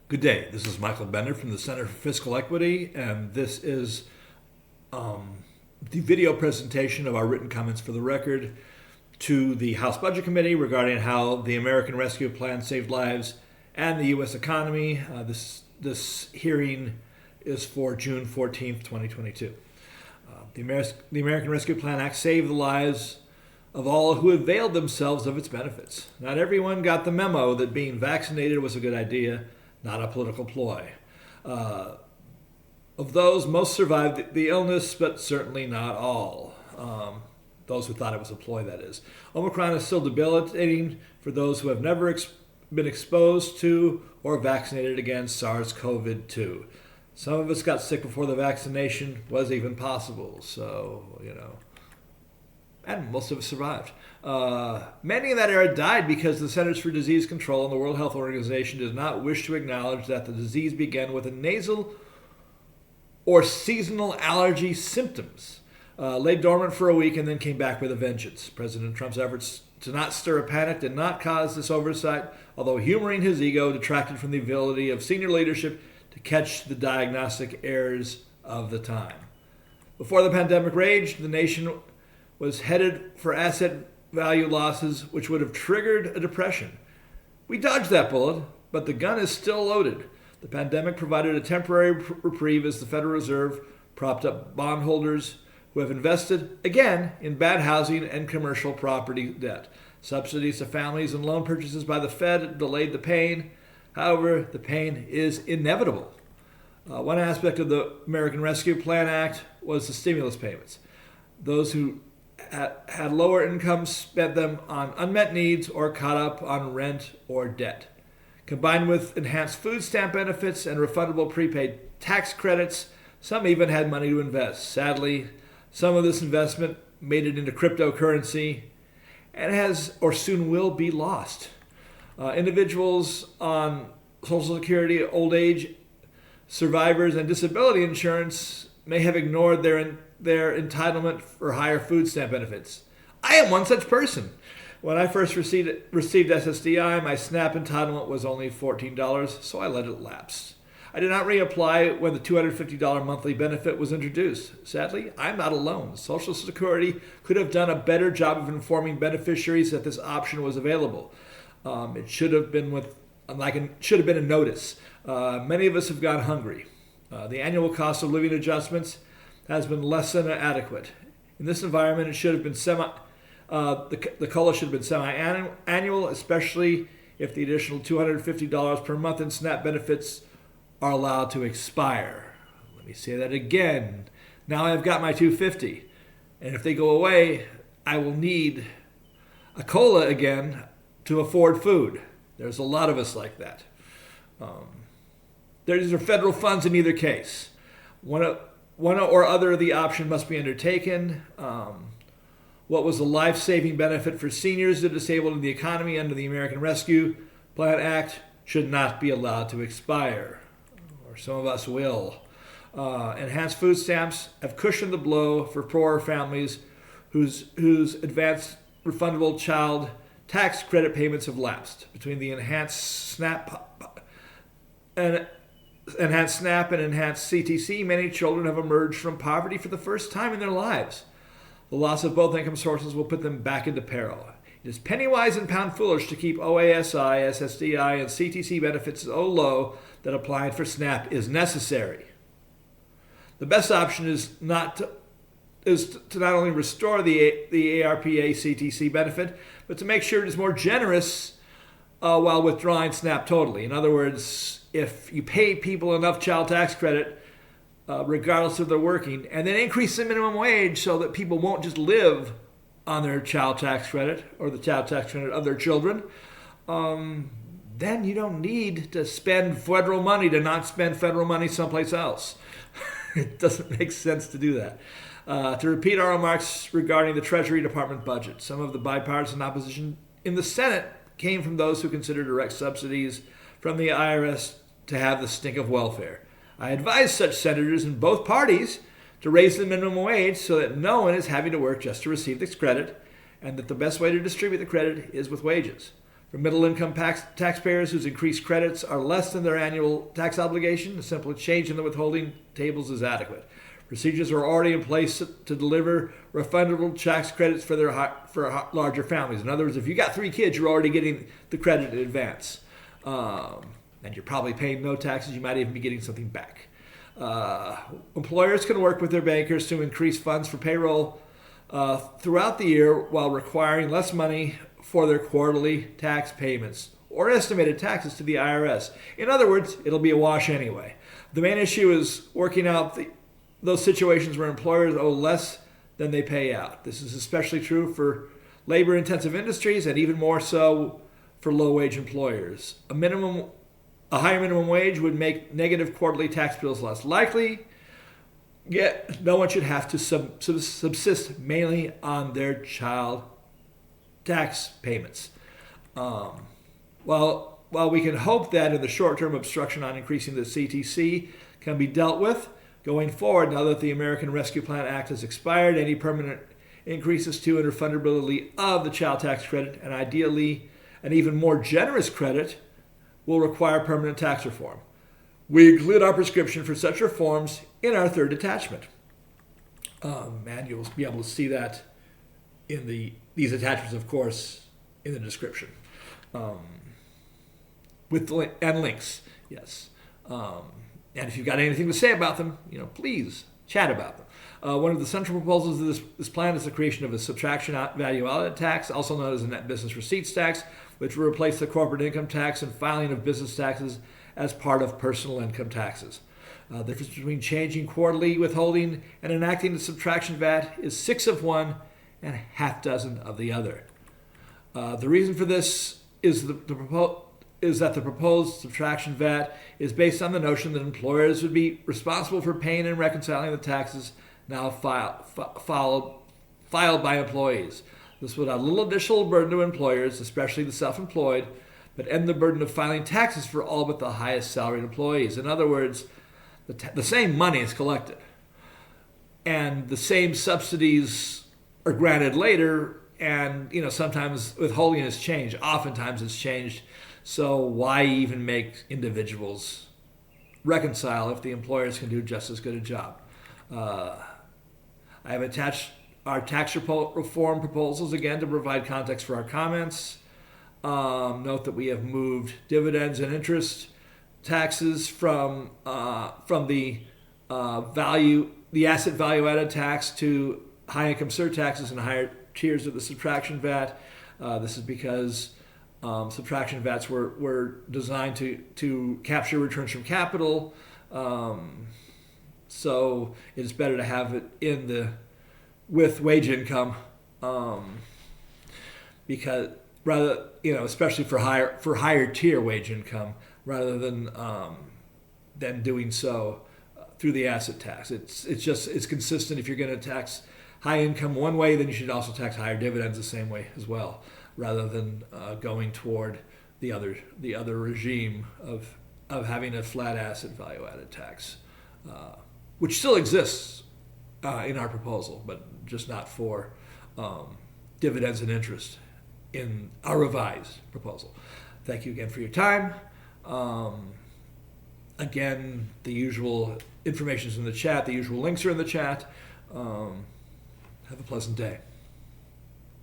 Good day. This is Michael Bender from the Center for Fiscal Equity, and this is the video presentation of our written comments for the record to the House Budget Committee regarding how the American Rescue Plan saved lives and the U.S. economy. This hearing is for June 14th, 2022. The American Rescue Plan Act saved the lives of all who availed themselves of its benefits. Not everyone got the memo that being vaccinated was a good idea, not a political ploy. Of those, most survived the illness, but certainly not all. Those who thought it was a ploy, that is. Omicron is still debilitating for those who have never been exposed to or vaccinated against SARS-CoV-2. Some of us got sick before the vaccination was even possible, and most of us survived. Many in that era died because the Centers for Disease Control and the World Health Organization does not wish to acknowledge that the disease began with a nasal or seasonal allergy symptoms, lay dormant for a week, and then came back with a vengeance. President Trump's efforts to not stir a panic did not cause this oversight, although humoring his ego detracted from the ability of senior leadership to catch the diagnostic errors of the time. Before the pandemic raged, the nation was headed for asset value losses, which would have triggered a depression. We dodged that bullet, but the gun is still loaded. The pandemic provided a temporary reprieve as the Federal Reserve propped up bondholders who have invested, again, in bad housing and commercial property debt. Subsidies to families and loan purchases by the Fed delayed the pain. However, the pain is inevitable. One aspect of the American Rescue Plan Act was the stimulus payments. Those who had lower incomes spent them on unmet needs or caught up on rent or debt. Combined with enhanced food stamp benefits and refundable prepaid tax credits, some even had money to invest. Sadly, some of this investment made it into cryptocurrency and has or soon will be lost. Individuals on Social Security, old age, survivors, and disability insurance may have ignored their entitlement for higher food stamp benefits. I am one such person. When I first received SSDI, my SNAP entitlement was only $14, so I let it lapse. I did not reapply when the $250 monthly benefit was introduced. Sadly, I'm not alone. Social Security could have done a better job of informing beneficiaries that this option was available. It should have been a notice. Many of us have gone hungry. The annual cost of living adjustments has been less than adequate. In this environment, it should have been the COLA should have been semi-annual, especially if the additional $250 per month in SNAP benefits are allowed to expire. Let me say that again. Now I've got my $250, and if they go away, I will need a COLA again to afford food. There's a lot of us like that. These are federal funds in either case. One or other of the option must be undertaken. What was a life-saving benefit for seniors, the disabled, and the economy under the American Rescue Plan Act should not be allowed to expire, or some of us will. Enhanced food stamps have cushioned the blow for poorer families whose advanced refundable child tax credit payments have lapsed. Between the enhanced SNAP and enhanced CTC, many children have emerged from poverty for the first time in their lives. The loss of both income sources will put them back into peril. It is penny-wise and pound-foolish to keep OASI, SSDI, and CTC benefits so low that applying for SNAP is necessary. The best option is to not only restore the ARPA CTC benefit, but to make sure it is more generous while withdrawing SNAP totally. In other words, if you pay people enough child tax credit, regardless of their working, and then increase the minimum wage so that people won't just live on their child tax credit or the child tax credit of their children, then you don't need to spend federal money to not spend federal money someplace else. It doesn't make sense to do that. To repeat our remarks regarding the Treasury Department budget, some of the bipartisan opposition in the Senate came from those who consider direct subsidies from the IRS to have the stink of welfare. I advise such senators in both parties to raise the minimum wage so that no one is having to work just to receive this credit, and that the best way to distribute the credit is with wages. For middle-income taxpayers whose increased credits are less than their annual tax obligation, a simple change in the withholding tables is adequate. Procedures are already in place to deliver refundable tax credits for larger families. In other words, if you got 3 kids, you're already getting the credit in advance. And you're probably paying no taxes. You might even be getting something back. Employers can work with their bankers to increase funds for payroll throughout the year while requiring less money for their quarterly tax payments or estimated taxes to the IRS. In other words, it'll be a wash anyway. The main issue is working out those situations where employers owe less than they pay out. This is especially true for labor-intensive industries and even more so for low-wage employers. A higher minimum wage would make negative quarterly tax bills less likely, yet no one should have to subsist mainly on their child tax payments. While we can hope that in the short term obstruction on increasing the CTC can be dealt with, going forward, now that the American Rescue Plan Act has expired, any permanent increases to and refundability of the child tax credit, and ideally an even more generous credit, will require permanent tax reform. We include our prescription for such reforms in our third attachment. And you'll be able to see that in these attachments, of course, in the description. With and links, yes. And if you've got anything to say about them, please chat about them. One of the central proposals of this plan is the creation of a subtraction value added tax, also known as a net business receipts tax, which will replace the corporate income tax and filing of business taxes as part of personal income taxes. The difference between changing quarterly withholding and enacting the subtraction VAT is 6 of one and half dozen of the other. The reason for this is that the proposed subtraction VAT is based on the notion that employers would be responsible for paying and reconciling the taxes now filed by employees. This would add little additional burden to employers, especially the self-employed, but end the burden of filing taxes for all but the highest salaried employees. In other words, the same money is collected, and the same subsidies are granted later, and sometimes withholding is changed. Oftentimes it's changed. So why even make individuals reconcile if the employers can do just as good a job? I have attached our tax reform proposals again to provide context for our comments. Note that we have moved dividends and interest taxes from the asset value added tax to high income surtaxes and higher tiers of the subtraction VAT. This is because subtraction VATs were designed to capture returns from capital. So it's better to have it with wage income, because especially for higher tier wage income, rather than doing so through the asset tax. It's consistent. If you're going to tax high income one way, then you should also tax higher dividends the same way as well, rather than going toward the other regime of having a flat asset value added tax, which still exists in our proposal, but just not for dividends and interest in our revised proposal. Thank you again for your time. Again, the usual information is in the chat. The usual links are in the chat. Have a pleasant day.